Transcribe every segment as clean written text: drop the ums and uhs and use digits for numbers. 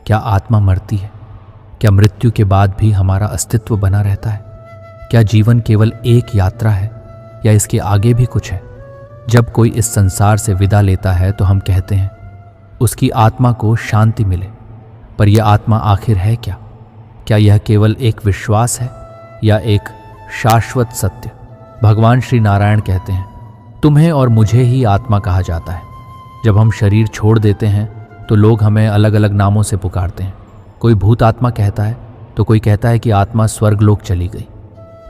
क्या आत्मा मरती है? क्या मृत्यु के बाद भी हमारा अस्तित्व बना रहता है? क्या जीवन केवल एक यात्रा है या इसके आगे भी कुछ है? जब कोई इस संसार से विदा लेता है तो हम कहते हैं उसकी आत्मा को शांति मिले, पर यह आत्मा आखिर है क्या? क्या यह केवल एक विश्वास है या एक शाश्वत सत्य? भगवान श्री नारायण कहते हैं, तुम्हें और मुझे ही आत्मा कहा जाता है। जब हम शरीर छोड़ देते हैं तो लोग हमें अलग अलग नामों से पुकारते हैं। कोई भूत आत्मा कहता है तो कोई कहता है कि आत्मा स्वर्गलोक चली गई।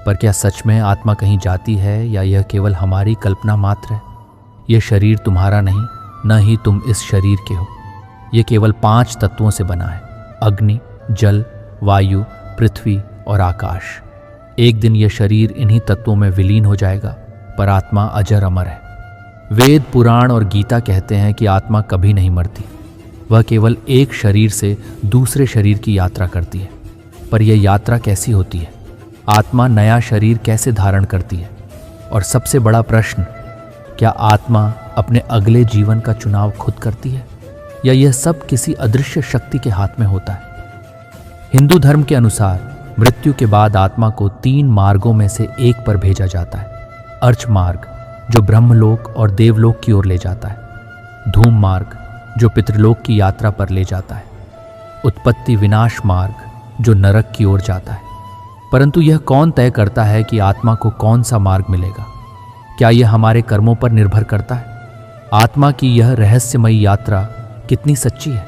पर क्या सच में आत्मा कहीं जाती है या यह केवल हमारी कल्पना मात्र है? यह शरीर तुम्हारा नहीं, न ही तुम इस शरीर के हो। यह केवल 5 तत्वों से बना है: अग्नि, जल, वायु, पृथ्वी और आकाश। एक दिन यह शरीर इन्हीं तत्वों में विलीन हो जाएगा, पर आत्मा अजर अमर है। वेद, पुराण और गीता कहते हैं कि आत्मा कभी नहीं मरती। वह केवल एक शरीर से दूसरे शरीर की यात्रा करती है। पर यह यात्रा कैसी होती है? आत्मा नया शरीर कैसे धारण करती है? और सबसे बड़ा प्रश्न, क्या आत्मा अपने अगले जीवन का चुनाव खुद करती है या यह सब किसी अदृश्य शक्ति के हाथ में होता है? हिंदू धर्म के अनुसार मृत्यु के बाद आत्मा को 3 मार्गों में से एक पर भेजा जाता है। अर्च मार्ग, जो ब्रह्मलोक और देवलोक की ओर ले जाता है। धूम मार्ग, जो पितृलोक की यात्रा पर ले जाता है। उत्पत्ति विनाश मार्ग, जो नरक की ओर जाता है। परंतु यह कौन तय करता है कि आत्मा को कौन सा मार्ग मिलेगा? क्या यह हमारे कर्मों पर निर्भर करता है? आत्मा की यह रहस्यमयी यात्रा कितनी सच्ची है?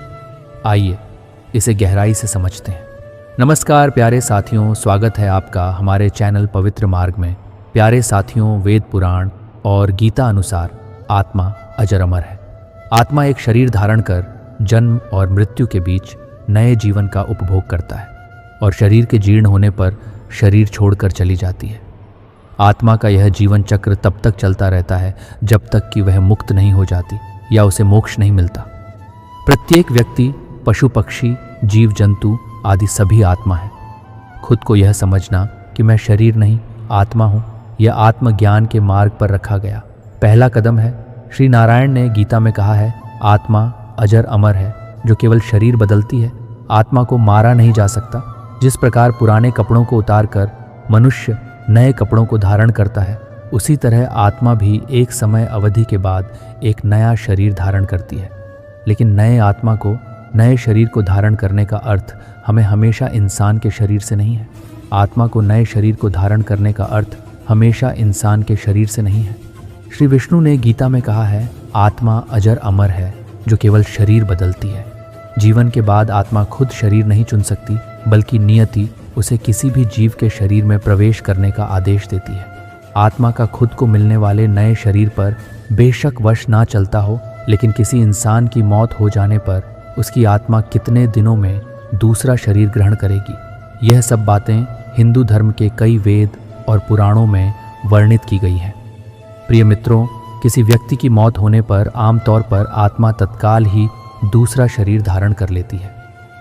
आइए इसे गहराई से समझते हैं। नमस्कार प्यारे साथियों, स्वागत है आपका हमारे चैनल पवित्र मार्ग में। प्यारे साथियों, वेद, पुराण और गीता अनुसार आत्मा अजर अमर है। आत्मा एक शरीर धारण कर जन्म और मृत्यु के बीच नए जीवन का उपभोग करता है और शरीर के जीर्ण होने पर शरीर छोड़कर चली जाती है। आत्मा का यह जीवन चक्र तब तक चलता रहता है जब तक कि वह मुक्त नहीं हो जाती या उसे मोक्ष नहीं मिलता। प्रत्येक व्यक्ति, पशु पक्षी, जीव जंतु आदि सभी आत्मा है। खुद को यह समझना कि मैं शरीर नहीं आत्मा हूँ, यह आत्मज्ञान के मार्ग पर रखा गया पहला कदम है। श्री नारायण ने गीता में कहा है, आत्मा अजर अमर है जो केवल शरीर बदलती है। आत्मा को मारा नहीं जा सकता। जिस प्रकार पुराने कपड़ों को उतारकर मनुष्य नए कपड़ों को धारण करता है, उसी तरह आत्मा भी एक समय अवधि के बाद एक नया शरीर धारण करती है। लेकिन नए आत्मा को, नए शरीर को धारण करने का अर्थ हमें हमेशा इंसान के शरीर से नहीं है। आत्मा को नए शरीर को धारण करने का अर्थ हमेशा इंसान के शरीर से नहीं है। श्री विष्णु ने गीता में कहा है, आत्मा अजर अमर है जो केवल शरीर बदलती है। जीवन के बाद आत्मा खुद शरीर नहीं चुन सकती, बल्कि नियति उसे किसी भी जीव के शरीर में प्रवेश करने का आदेश देती है। आत्मा का खुद को मिलने वाले नए शरीर पर बेशक वश ना चलता हो, लेकिन किसी इंसान की मौत हो जाने पर उसकी आत्मा कितने दिनों में दूसरा शरीर ग्रहण करेगी, यह सब बातें हिंदू धर्म के कई वेद और पुराणों में वर्णित की गई हैं। प्रिय मित्रों, किसी व्यक्ति की मौत होने पर आमतौर पर आत्मा तत्काल ही दूसरा शरीर धारण कर लेती है,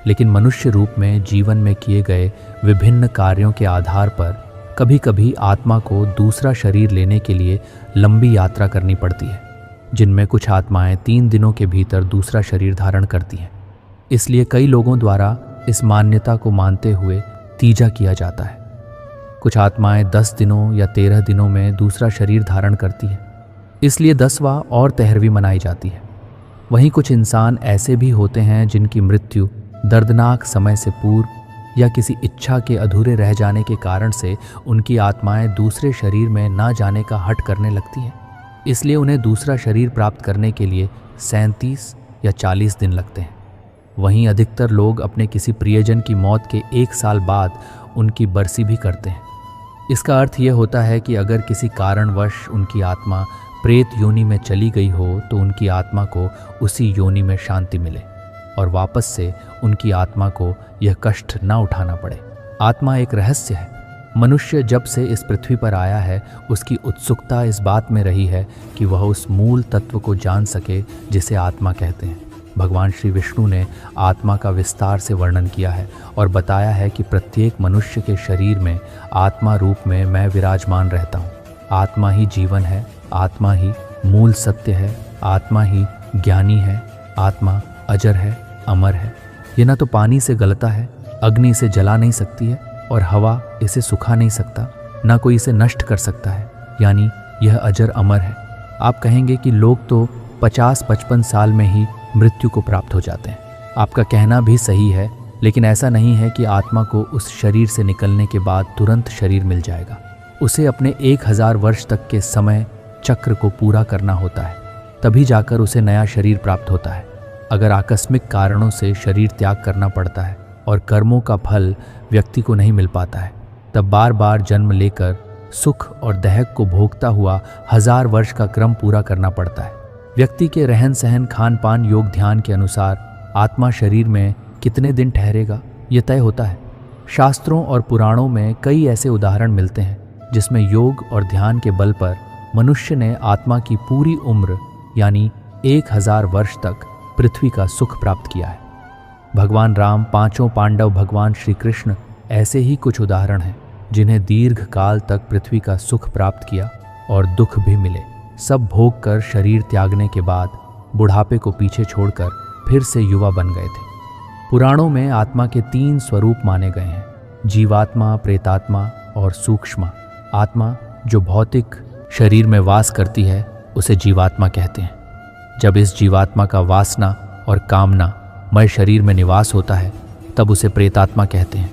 लेकिन मनुष्य रूप में जीवन में किए गए विभिन्न कार्यों के आधार पर कभी कभी आत्मा को दूसरा शरीर लेने के लिए लंबी यात्रा करनी पड़ती है, जिनमें कुछ आत्माएं 3 दिनों के भीतर दूसरा शरीर धारण करती हैं। इसलिए कई लोगों द्वारा इस मान्यता को मानते हुए तीजा किया जाता है। कुछ आत्माएं 10 दिनों या 13 दिनों में दूसरा शरीर धारण करती हैं, इसलिए 10वां और 13वीं मनाई जाती है। वहीं कुछ इंसान ऐसे भी होते हैं जिनकी मृत्यु दर्दनाक समय से पूर्व या किसी इच्छा के अधूरे रह जाने के कारण से उनकी आत्माएं दूसरे शरीर में ना जाने का हठ करने लगती हैं। इसलिए उन्हें दूसरा शरीर प्राप्त करने के लिए 37 या 40 दिन लगते हैं। वहीं अधिकतर लोग अपने किसी प्रियजन की मौत के 1 साल बाद उनकी बरसी भी करते हैं। इसका अर्थ यह होता है कि अगर किसी कारणवश उनकी आत्मा प्रेत योनि में चली गई हो तो उनकी आत्मा को उसी योनि में शांति मिले और वापस से उनकी आत्मा को यह कष्ट न उठाना पड़े। आत्मा एक रहस्य है। मनुष्य जब से इस पृथ्वी पर आया है, उसकी उत्सुकता इस बात में रही है कि वह उस मूल तत्व को जान सके जिसे आत्मा कहते हैं। भगवान श्री विष्णु ने आत्मा का विस्तार से वर्णन किया है और बताया है कि प्रत्येक मनुष्य के शरीर में आत्मा रूप में मैं विराजमान रहता हूँ। आत्मा ही जीवन है, आत्मा ही मूल सत्य है, आत्मा ही ज्ञानी है, आत्मा अजर है, अमर है। ये ना तो पानी से गलता है, अग्नि इसे जला नहीं सकती है और हवा इसे सुखा नहीं सकता, ना कोई इसे नष्ट कर सकता है, यानी यह अजर अमर है। आप कहेंगे कि लोग तो 50-55 साल में ही मृत्यु को प्राप्त हो जाते हैं। आपका कहना भी सही है, लेकिन ऐसा नहीं है कि आत्मा को उस शरीर से निकलने के बाद तुरंत शरीर मिल जाएगा। उसे अपने 1000 वर्ष तक के समय चक्र को पूरा करना होता है, तभी जाकर उसे नया शरीर प्राप्त होता है। अगर आकस्मिक कारणों से शरीर त्याग करना पड़ता है और कर्मों का फल व्यक्ति को नहीं मिल पाता है, तब बार बार जन्म लेकर सुख और दहक को भोगता हुआ 1000 वर्ष का क्रम पूरा करना पड़ता है। व्यक्ति के रहन सहन, खान पान, योग ध्यान के अनुसार आत्मा शरीर में कितने दिन ठहरेगा ये तय होता है। शास्त्रों और पुराणों में कई ऐसे उदाहरण मिलते हैं जिसमें योग और ध्यान के बल पर मनुष्य ने आत्मा की पूरी उम्र यानी 1000 वर्ष तक पृथ्वी का सुख प्राप्त किया है। भगवान राम, 5 पांडव, भगवान श्री कृष्ण ऐसे ही कुछ उदाहरण हैं जिन्हें दीर्घ काल तक पृथ्वी का सुख प्राप्त किया और दुख भी मिले। सब भोग कर शरीर त्यागने के बाद बुढ़ापे को पीछे छोड़कर फिर से युवा बन गए थे। पुराणों में आत्मा के 3 स्वरूप माने गए हैं, जीवात्मा, प्रेतात्मा और सूक्ष्म आत्मा। जो भौतिक शरीर में वास करती है उसे जीवात्मा कहते हैं। जब इस जीवात्मा का वासना और कामना मय शरीर में निवास होता है तब उसे प्रेतात्मा कहते हैं।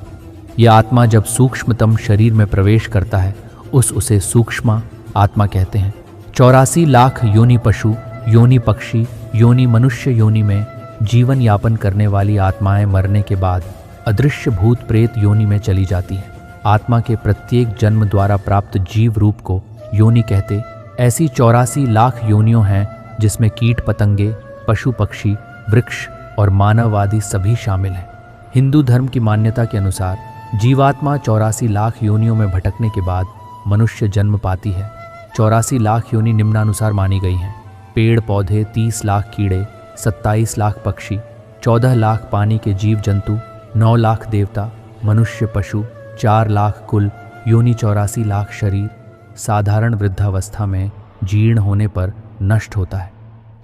यह आत्मा जब सूक्ष्मतम शरीर में प्रवेश करता है उसे सूक्ष्म आत्मा कहते हैं। 84 लाख योनि पशु, योनि पक्षी, योनि मनुष्य योनि में जीवन यापन करने वाली आत्माएं मरने के बाद अदृश्य भूत प्रेत योनि में चली जाती हैं। आत्मा के प्रत्येक जन्म द्वारा प्राप्त जीव रूप को योनि कहते। ऐसी 84 लाख योनियों हैं जिसमें कीट पतंगे, पशु पक्षी, वृक्ष और मानववादी सभी शामिल हैं। हिंदू धर्म की मान्यता के अनुसार जीवात्मा 84 लाख योनियों में भटकने के बाद मनुष्य जन्म पाती है। 84 लाख योनि निम्नानुसार मानी गई हैं। पेड़ पौधे, 30 लाख कीड़े, 27 लाख पक्षी, 14 लाख पानी के जीव जंतु, 9 लाख देवता, मनुष्य पशु, 4 लाख कुल योनि, 84 लाख शरीर साधारण वृद्धावस्था में जीर्ण होने पर नष्ट होता है।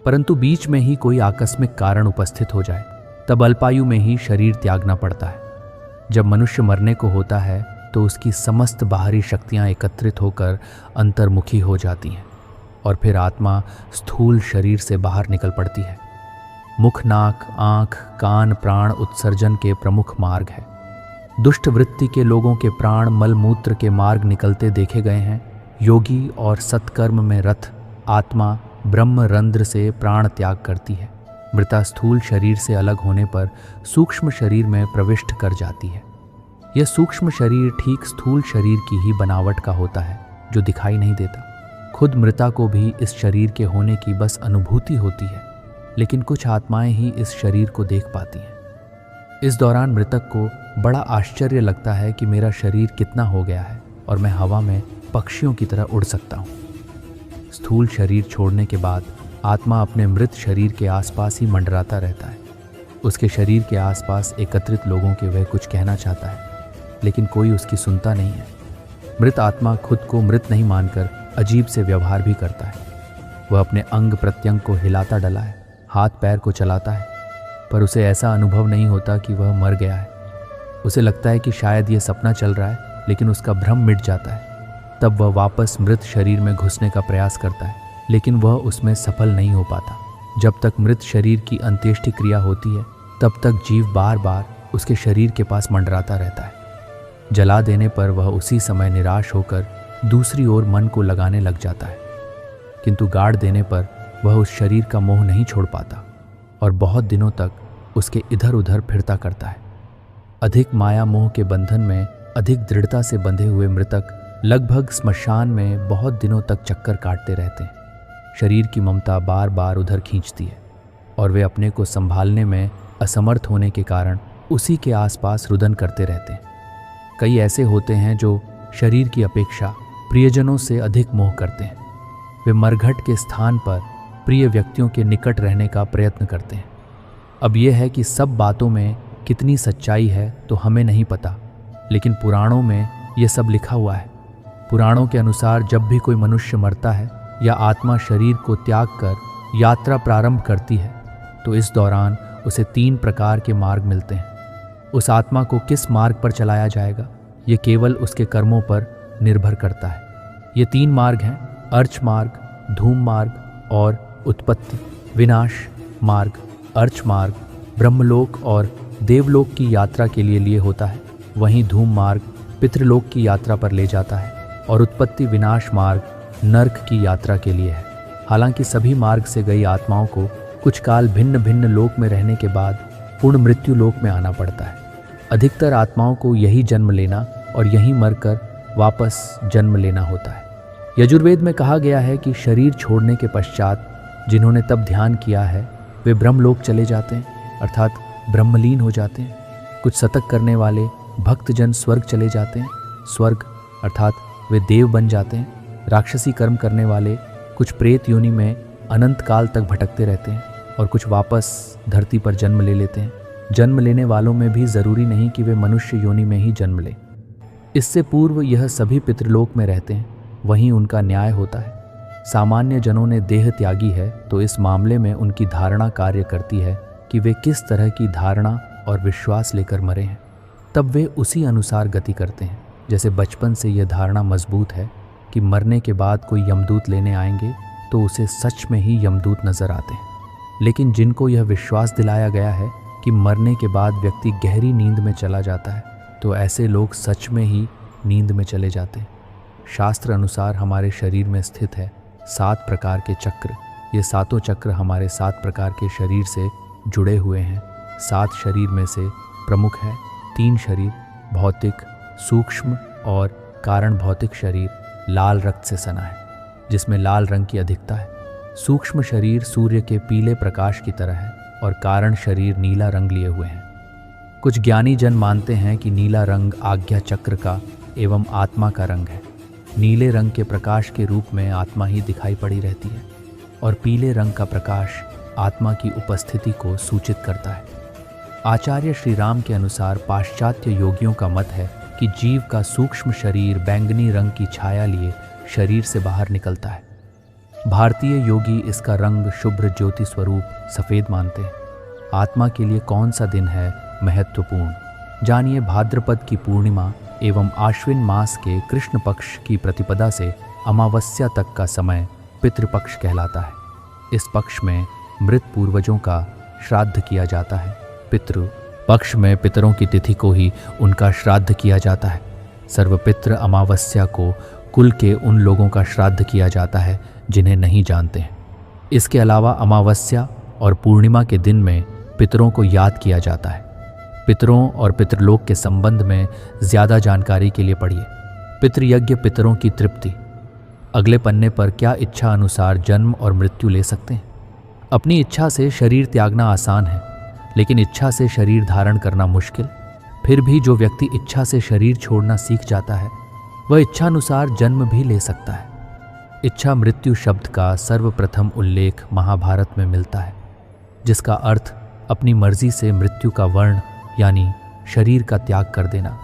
परंतु बीच में ही कोई आकस्मिक कारण उपस्थित हो जाए तब अल्पायु में ही शरीर त्यागना पड़ता है। जब मनुष्य मरने को होता है तो उसकी समस्त बाहरी शक्तियां एकत्रित होकर अंतर्मुखी हो जाती हैं और फिर आत्मा स्थूल शरीर से बाहर निकल पड़ती है। मुख, नाक, आँख, कान, प्राण उत्सर्जन के प्रमुख मार्ग है। दुष्ट वृत्ति के लोगों के प्राण मल मूत्र के मार्ग निकलते देखे गए हैं। योगी और सत्कर्म में रत आत्मा ब्रह्म रंध्र से प्राण त्याग करती है। मृता स्थूल शरीर से अलग होने पर सूक्ष्म शरीर में प्रविष्ट कर जाती है। यह सूक्ष्म शरीर ठीक स्थूल शरीर की ही बनावट का होता है जो दिखाई नहीं देता। खुद मृता को भी इस शरीर के होने की बस अनुभूति होती है, लेकिन कुछ आत्माएं ही इस शरीर को देख पाती हैं। इस दौरान मृतक को बड़ा आश्चर्य लगता है कि मेरा शरीर कितना हो गया है और मैं हवा में पक्षियों की तरह उड़ सकता हूँ। स्थूल शरीर छोड़ने के बाद आत्मा अपने मृत शरीर के आसपास ही मंडराता रहता है। उसके शरीर के आसपास एकत्रित लोगों के वह कुछ कहना चाहता है, लेकिन कोई उसकी सुनता नहीं है। मृत आत्मा खुद को मृत नहीं मानकर अजीब से व्यवहार भी करता है। वह अपने अंग प्रत्यंग को हिलाता डला है, हाथ पैर को चलाता है, पर उसे ऐसा अनुभव नहीं होता कि वह मर गया है। उसे लगता है कि शायद यह सपना चल रहा है, लेकिन उसका भ्रम मिट जाता है। तब वह वापस मृत शरीर में घुसने का प्रयास करता है, लेकिन वह उसमें सफल नहीं हो पाता। जब तक मृत शरीर की अंत्येष्टि क्रिया होती है तब तक जीव बार बार उसके शरीर के पास मंडराता रहता है। जला देने पर वह उसी समय निराश होकर दूसरी ओर मन को लगाने लग जाता है, किंतु गाड़ देने पर वह उस शरीर का मोह नहीं छोड़ पाता और बहुत दिनों तक उसके इधर उधर फिरता करता है। अधिक माया मोह के बंधन में अधिक दृढ़ता से बंधे हुए मृतक लगभग स्मशान में बहुत दिनों तक चक्कर काटते रहते हैं। शरीर की ममता बार बार उधर खींचती है और वे अपने को संभालने में असमर्थ होने के कारण उसी के आसपास रुदन करते रहते हैं। कई ऐसे होते हैं जो शरीर की अपेक्षा प्रियजनों से अधिक मोह करते हैं। वे मरघट के स्थान पर प्रिय व्यक्तियों के निकट रहने का प्रयत्न करते हैं। अब यह है कि सब बातों में कितनी सच्चाई है तो हमें नहीं पता, लेकिन पुराणों में यह सब लिखा हुआ है। पुराणों के अनुसार जब भी कोई मनुष्य मरता है या आत्मा शरीर को त्याग कर यात्रा प्रारंभ करती है तो इस दौरान उसे 3 प्रकार के मार्ग मिलते हैं। उस आत्मा को किस मार्ग पर चलाया जाएगा, ये केवल उसके कर्मों पर निर्भर करता है। ये 3 मार्ग हैं, अर्च मार्ग, धूम मार्ग और उत्पत्ति विनाश मार्ग। अर्च मार्ग ब्रह्मलोक और देवलोक की यात्रा के लिए होता है, वहीं धूम मार्ग पितृलोक की यात्रा पर ले जाता है और उत्पत्ति विनाश मार्ग नर्क की यात्रा के लिए है। हालांकि सभी मार्ग से गई आत्माओं को कुछ काल भिन्न भिन्न लोक में रहने के बाद पूर्ण मृत्यु लोक में आना पड़ता है। अधिकतर आत्माओं को यही जन्म लेना और यहीं मरकर वापस जन्म लेना होता है। यजुर्वेद में कहा गया है कि शरीर छोड़ने के पश्चात जिन्होंने तब ध्यान किया है वे ब्रह्मलोक चले जाते हैं, अर्थात ब्रह्मलीन हो जाते हैं। कुछ सतक करने वाले भक्तजन स्वर्ग चले जाते हैं, स्वर्ग अर्थात वे देव बन जाते हैं। राक्षसी कर्म करने वाले कुछ प्रेत योनि में अनंत काल तक भटकते रहते हैं और कुछ वापस धरती पर जन्म ले लेते हैं। जन्म लेने वालों में भी जरूरी नहीं कि वे मनुष्य योनि में ही जन्म लें। इससे पूर्व यह सभी पितृलोक में रहते हैं, वहीं उनका न्याय होता है। सामान्य जनों ने देह त्यागी है तो इस मामले में उनकी धारणा कार्य करती है कि वे किस तरह की धारणा और विश्वास लेकर मरे हैं, तब वे उसी अनुसार गति करते हैं। जैसे बचपन से यह धारणा मजबूत है कि मरने के बाद कोई यमदूत लेने आएंगे तो उसे सच में ही यमदूत नजर आते हैं। लेकिन जिनको यह विश्वास दिलाया गया है कि मरने के बाद व्यक्ति गहरी नींद में चला जाता है, तो ऐसे लोग सच में ही नींद में चले जाते हैं। शास्त्र अनुसार हमारे शरीर में स्थित है 7 प्रकार के चक्र। ये 7 चक्र हमारे 7 प्रकार के शरीर से जुड़े हुए हैं। 7 शरीर में से प्रमुख है 3 शरीर, भौतिक, सूक्ष्म और कारण भौतिक शरीर लाल रक्त से सना है, जिसमें लाल रंग की अधिकता है। सूक्ष्म शरीर सूर्य के पीले प्रकाश की तरह है और कारण शरीर नीला रंग लिए हुए हैं। कुछ ज्ञानी जन मानते हैं कि नीला रंग आज्ञा चक्र का एवं आत्मा का रंग है। नीले रंग के प्रकाश के रूप में आत्मा ही दिखाई पड़ी रहती है और पीले रंग का प्रकाश आत्मा की उपस्थिति को सूचित करता है। आचार्य श्री राम के अनुसार पाश्चात्य योगियों का मत है कि जीव का सूक्ष्म शरीर बैंगनी रंग की छाया लिए शरीर से बाहर निकलता है। भारतीय योगी इसका रंग शुभ्र ज्योति स्वरूप सफ़ेद मानते हैं। आत्मा के लिए कौन सा दिन है महत्वपूर्ण, जानिए। भाद्रपद की पूर्णिमा एवं आश्विन मास के कृष्ण पक्ष की प्रतिपदा से अमावस्या तक का समय पितृपक्ष कहलाता है। इस पक्ष में मृत पूर्वजों का श्राद्ध किया जाता है। पितृ पक्ष में पितरों की तिथि को ही उनका श्राद्ध किया जाता है। सर्वपितृ अमावस्या को कुल के उन लोगों का श्राद्ध किया जाता है जिन्हें नहीं जानते हैं। इसके अलावा अमावस्या और पूर्णिमा के दिन में पितरों को याद किया जाता है। पितरों और पितृलोक के संबंध में ज़्यादा जानकारी के लिए पढ़िए पितृयज्ञ पितरों की तृप्ति। अगले पन्ने पर क्या इच्छा अनुसार जन्म और मृत्यु ले सकते हैं। अपनी इच्छा से शरीर त्यागना आसान है, लेकिन इच्छा से शरीर धारण करना मुश्किल। फिर भी जो व्यक्ति इच्छा से शरीर छोड़ना सीख जाता है वह इच्छानुसार जन्म भी ले सकता है। इच्छा मृत्यु शब्द का सर्वप्रथम उल्लेख महाभारत में मिलता है, जिसका अर्थ अपनी मर्जी से मृत्यु का वर्ण यानी शरीर का त्याग कर देना।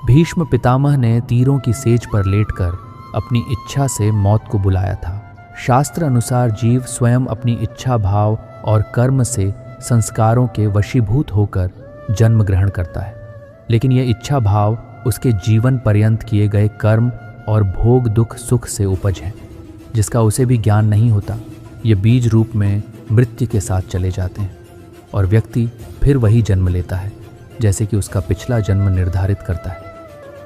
भीष्म पितामह ने तीरों की सेज पर लेटकर अपनी इच्छा से मौत को बुलाया था। शास्त्र अनुसार जीव स्वयं अपनी इच्छा भाव और कर्म से संस्कारों के वशीभूत होकर जन्म ग्रहण करता है, लेकिन यह इच्छा भाव उसके जीवन पर्यंत किए गए कर्म और भोग दुख सुख से उपज है, जिसका उसे भी ज्ञान नहीं होता। ये बीज रूप में मृत्यु के साथ चले जाते हैं और व्यक्ति फिर वही जन्म लेता है जैसे कि उसका पिछला जन्म निर्धारित करता है।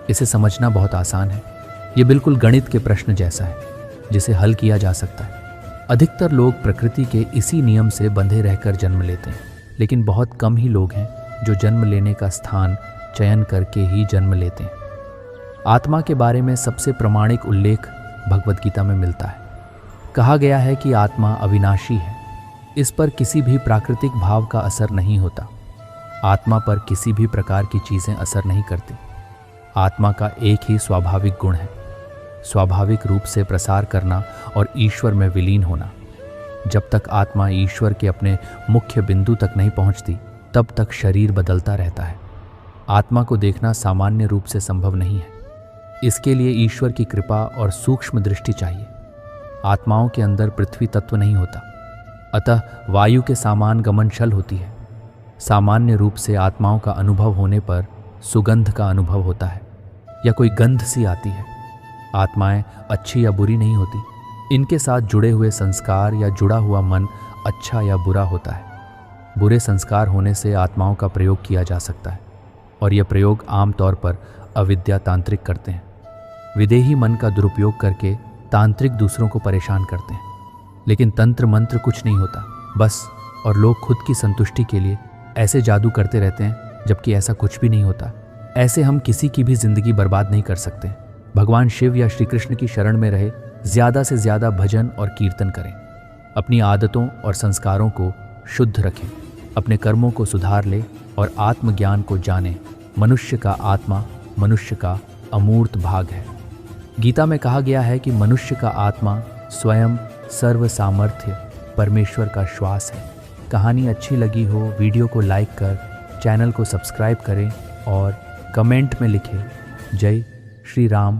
इसे समझना बहुत आसान है। ये बिल्कुल गणित के प्रश्न जैसा है जिसे हल किया जा सकता है। अधिकतर लोग प्रकृति के इसी नियम से बंधे रहकर जन्म लेते हैं, लेकिन बहुत कम ही लोग हैं जो जन्म लेने का स्थान चयन करके ही जन्म लेते हैं। आत्मा के बारे में सबसे प्रामाणिक उल्लेख भगवद गीता में मिलता है। कहा गया है कि आत्मा अविनाशी है, इस पर किसी भी प्राकृतिक भाव का असर नहीं होता। आत्मा पर किसी भी प्रकार की चीज़ें असर नहीं करती। आत्मा का एक ही स्वाभाविक गुण है, स्वाभाविक रूप से प्रसार करना और ईश्वर में विलीन होना। जब तक आत्मा ईश्वर के अपने मुख्य बिंदु तक नहीं पहुंचती, तब तक शरीर बदलता रहता है। आत्मा को देखना सामान्य रूप से संभव नहीं है। इसके लिए ईश्वर की कृपा और सूक्ष्म दृष्टि चाहिए। आत्माओं के अंदर पृथ्वी तत्व नहीं होता, अतः वायु के समान गमनशल होती है। सामान्य रूप से आत्माओं का अनुभव होने पर सुगंध का अनुभव होता है या कोई गंध सी आती है। आत्माएं अच्छी या बुरी नहीं होती, इनके साथ जुड़े हुए संस्कार या जुड़ा हुआ मन अच्छा या बुरा होता है। बुरे संस्कार होने से आत्माओं का प्रयोग किया जा सकता है और यह प्रयोग आमतौर पर अविद्या तांत्रिक करते हैं। विदेही मन का दुरुपयोग करके तांत्रिक दूसरों को परेशान करते हैं, लेकिन तंत्र मंत्र कुछ नहीं होता बस, और लोग खुद की संतुष्टि के लिए ऐसे जादू करते रहते हैं जबकि ऐसा कुछ भी नहीं होता। ऐसे हम किसी की भी जिंदगी बर्बाद नहीं कर सकते। भगवान शिव या श्री कृष्ण की शरण में रहे, ज्यादा से ज्यादा भजन और कीर्तन करें, अपनी आदतों और संस्कारों को शुद्ध रखें, अपने कर्मों को सुधार ले और आत्मज्ञान को जानें। मनुष्य का आत्मा मनुष्य का अमूर्त भाग है। गीता में कहा गया है कि मनुष्य का आत्मा स्वयं सर्व सामर्थ्य परमेश्वर का श्वास है। कहानी अच्छी लगी हो, वीडियो को लाइक कर चैनल को सब्सक्राइब करें और कमेंट में लिखें जय श्री राम।